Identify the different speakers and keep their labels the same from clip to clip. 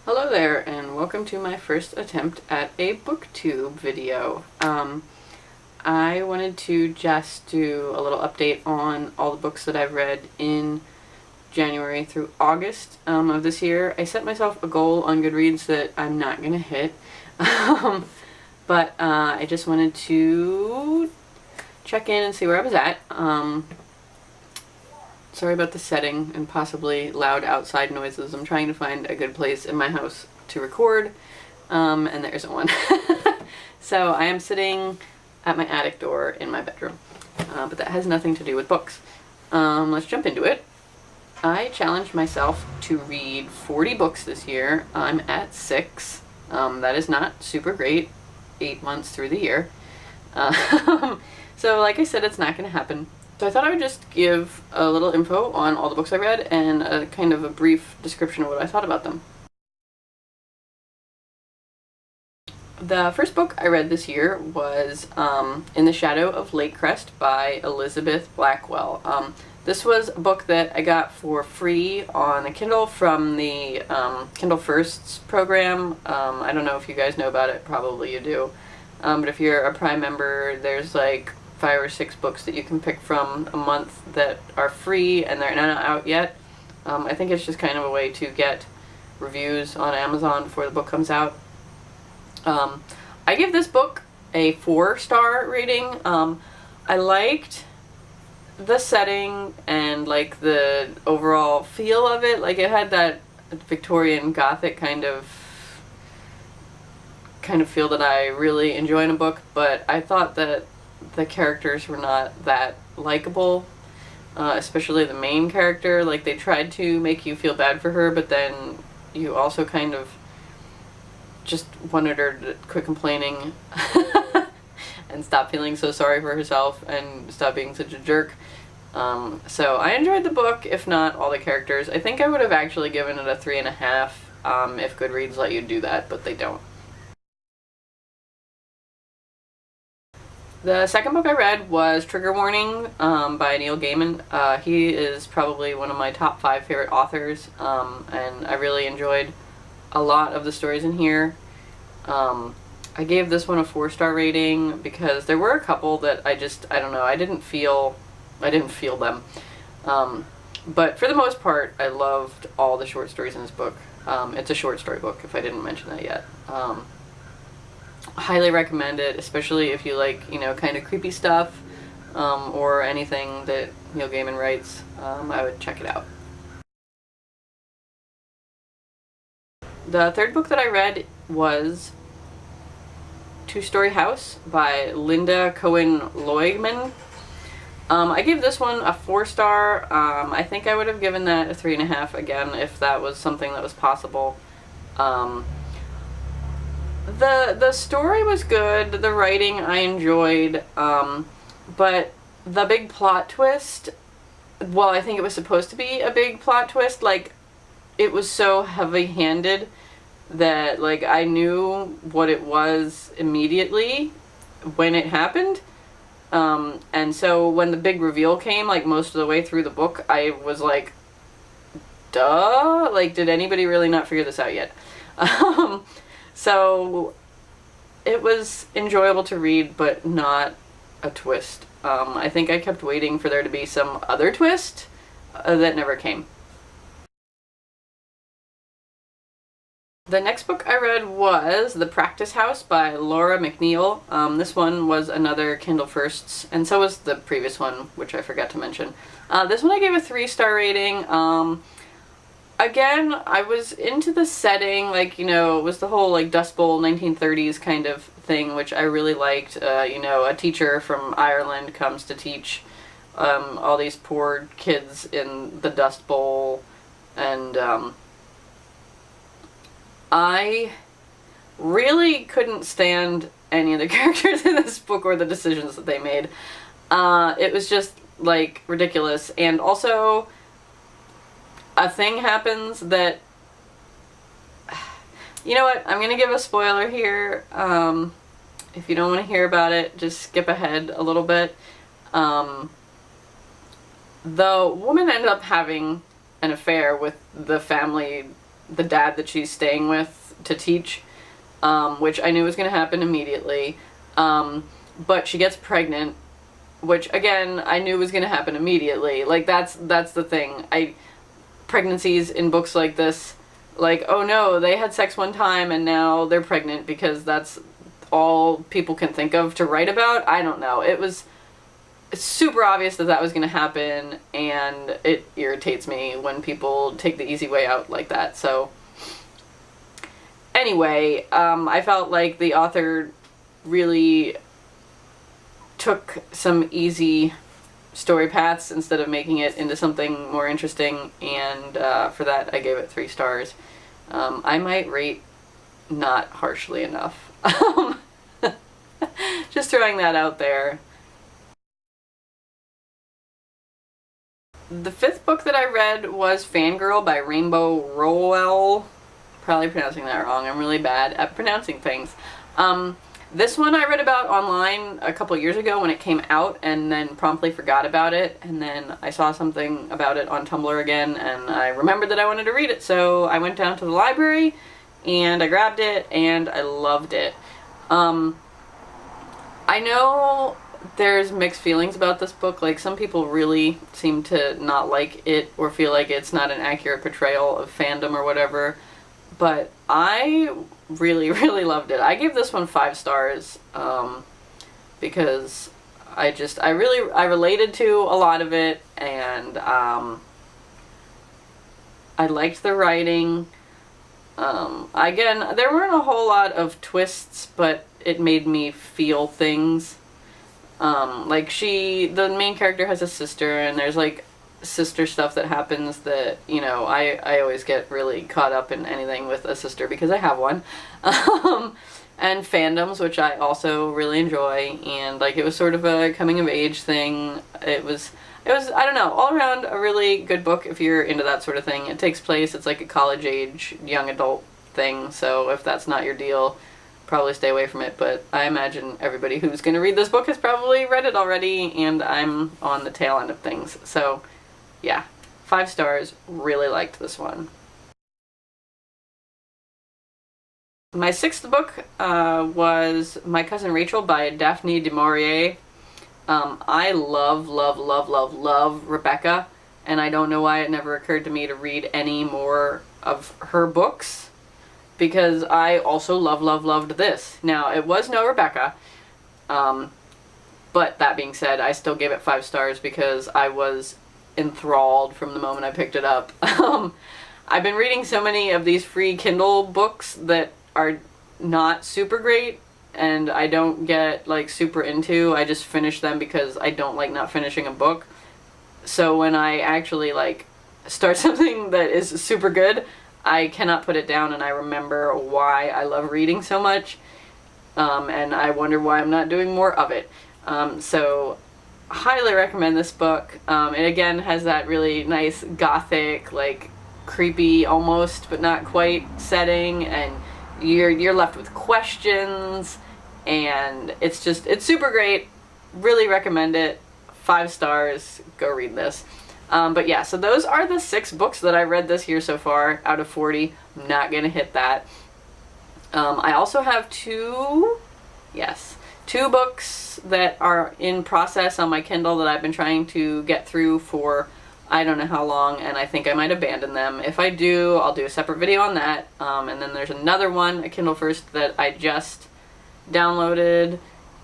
Speaker 1: Hello there, and welcome to my first attempt at a Booktube video. I wanted to just do a little update on all the books that I've read in January through August of this year. I set myself a goal on Goodreads that I'm not going to hit, but I just wanted to check in and see where I was at. Sorry about the setting and possibly loud outside noises. I'm trying to find a good place in my house to record, and there isn't one. So I am sitting at my attic door in my bedroom, but that has nothing to do with books. Let's jump into it. I challenged myself to read 40 books this year. I'm at 6. That is not super great, 8 months through the year. So like I said, it's not going to happen. So I thought I would just give a little info on all the books I read and a kind of a brief description of what I thought about them. The first book I read this year was In the Shadow of Lakecrest by Elizabeth Blackwell. This was a book that I got for free on a Kindle from the Kindle Firsts program. I don't know if you guys know about it, probably you do. But if you're a Prime member, there's like 5 or 6 books that you can pick from a month that are free and they're not out yet. I think it's just kind of a way to get reviews on Amazon before the book comes out. I give this book a 4-star rating. I liked the setting and like the overall feel of it. Like it had that Victorian Gothic kind of feel that I really enjoy in a book, but I thought that the characters were not that likable, especially the main character. Like they tried to make you feel bad for her, but then you also kind of just wanted her to quit complaining and stop feeling so sorry for herself and stop being such a jerk. So I enjoyed the book, if not all the characters. I think I would have actually given it a 3.5 if Goodreads let you do that, but they don't. The second book I read was Trigger Warning by Neil Gaiman. He is probably one of my top 5 favorite authors, and I really enjoyed a lot of the stories in here. I gave this one a 4-star rating because there were a couple that I don't know, I didn't feel them. But for the most part, I loved all the short stories in this book. It's a short story book, if I didn't mention that yet. Highly recommend it, especially if you like, kind of creepy stuff, or anything that Neil Gaiman writes. I would check it out. The third book that I read was Two-Story House by Linda Cohen-Loigman. I gave this one a 4-star. I think I would have given that a 3.5 again if that was something that was possible. The story was good, the writing I enjoyed, but the big plot twist, well, I think it was supposed to be a big plot twist, like, it was so heavy-handed that, like, I knew what it was immediately when it happened, and so when the big reveal came, like, most of the way through the book, I was like, duh? Like, did anybody really not figure this out yet? So it was enjoyable to read, but not a twist. I think I kept waiting for there to be some other twist that never came. The next book I read was The Practice House by Laura McNeil. This one was another Kindle Firsts, and so was the previous one, which I forgot to mention. This one I gave a 3-star rating. Again, I was into the setting, like, it was the whole, like, Dust Bowl 1930s kind of thing, which I really liked. A teacher from Ireland comes to teach all these poor kids in the Dust Bowl, and I really couldn't stand any of the characters in this book or the decisions that they made. It was just, like, ridiculous, and also a thing happens that, you know what, I'm gonna give a spoiler here. If you don't want to hear about it, just skip ahead a little bit. The woman ended up having an affair with the family the dad that she's staying with to teach, which I knew was going to happen immediately. But she gets pregnant, which again I knew was going to happen immediately. Like that's the thing. Pregnancies in books like this, like, oh no, they had sex one time and now they're pregnant because that's all people can think of to write about. I don't know. It's super obvious that was going to happen, and it irritates me when people take the easy way out like that. So anyway, I felt like the author really took some easy story paths instead of making it into something more interesting, and for that I gave it 3 stars. I might rate not harshly enough. Just throwing that out there. The 5th book that I read was Fangirl by Rainbow Rowell. Probably pronouncing that wrong. I'm really bad at pronouncing things. This one I read about online a couple years ago when it came out, and then promptly forgot about it, and then I saw something about it on Tumblr again, and I remembered that I wanted to read it, so I went down to the library and I grabbed it and I loved it. I know there's mixed feelings about this book. Like, some people really seem to not like it or feel like it's not an accurate portrayal of fandom or whatever, but I really, really loved it. I gave this one 5 stars because I related to a lot of it, and I liked the writing. Again, there weren't a whole lot of twists, but it made me feel things. Like, the main character has a sister, and there's like sister stuff that happens that, you know, I always get really caught up in anything with a sister because I have one. And fandoms, which I also really enjoy, and like, it was sort of a coming of age thing. It was, I don't know, all around a really good book if you're into that sort of thing. It takes place, it's like a college age, young adult thing, so if that's not your deal, probably stay away from it, but I imagine everybody who's going to read this book has probably read it already, and I'm on the tail end of things. So yeah, 5 stars, really liked this one. My 6th book was My Cousin Rachel by Daphne du Maurier. I love Rebecca, and I don't know why it never occurred to me to read any more of her books, because I also loved this. Now, it was no Rebecca, but that being said, I still gave it 5 stars because I was enthralled from the moment I picked it up. I've been reading so many of these free Kindle books that are not super great, and I don't get like super into. I just finish them because I don't like not finishing a book. So when I actually like start something that is super good, I cannot put it down, and I remember why I love reading so much, and I wonder why I'm not doing more of it. So highly recommend this book. It again has that really nice gothic, like creepy almost but not quite setting, and you're left with questions, and it's super great. Really recommend it. 5 stars. Go read this. But yeah, so those are the 6 books that I read this year so far out of 40. I'm not gonna hit that. I also have 2 books that are in process on my Kindle that I've been trying to get through for I don't know how long, and I think I might abandon them. If I do, I'll do a separate video on that. And then there's another one, a Kindle First, that I just downloaded,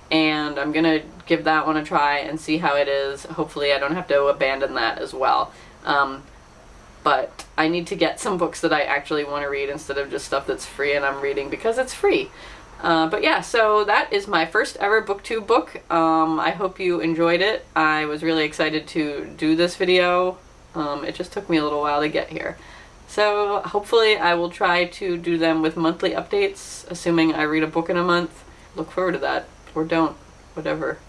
Speaker 1: and I'm gonna give that one a try and see how it is. Hopefully I don't have to abandon that as well. But I need to get some books that I actually want to read instead of just stuff that's free and I'm reading because it's free. But yeah, so that is my first ever Booktube book. I hope you enjoyed it. I was really excited to do this video. It just took me a little while to get here. So hopefully I will try to do them with monthly updates, assuming I read a book in a month. Look forward to that. Or don't. Whatever.